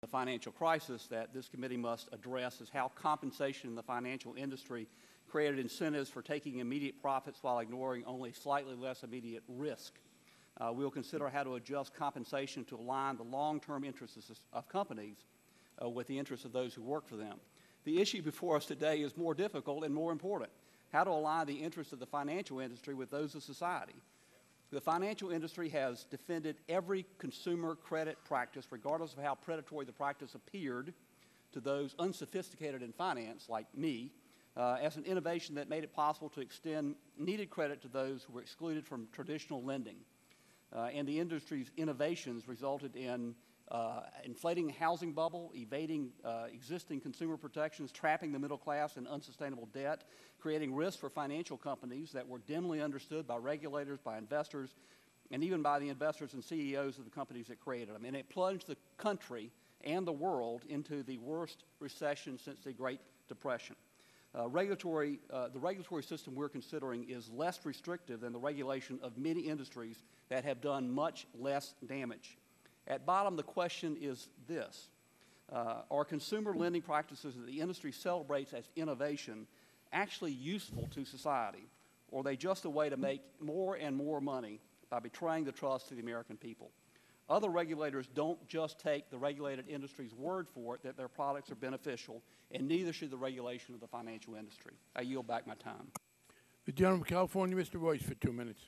The financial crisis that this committee must address is how compensation in the financial industry created incentives for taking immediate profits while ignoring only slightly less immediate risk. We'll consider how to adjust compensation to align the long-term interests of companies with the interests of those who work for them. The issue before us today is more difficult and more important: how to align the interests of the financial industry with those of society. The financial industry has defended every consumer credit practice, regardless of how predatory the practice appeared to those unsophisticated in finance, like me, as an innovation that made it possible to extend needed credit to those who were excluded from traditional lending. And the industry's innovations resulted in inflating the housing bubble, evading existing consumer protections, trapping the middle class in unsustainable debt, creating risks for financial companies that were dimly understood by regulators, by investors, and even by the investors and CEOs of the companies that created them. And it plunged the country and the world into the worst recession since the Great Depression. The regulatory system we're considering is less restrictive than the regulation of many industries that have done much less damage. At bottom, the question is this: are consumer lending practices that the industry celebrates as innovation actually useful to society, or are they just a way to make more and more money by betraying the trust of the American people? Other regulators don't just take the regulated industry's word for it that their products are beneficial, and neither should the regulation of the financial industry. I yield back my time. The gentleman from California, Mr. Royce, for 2 minutes.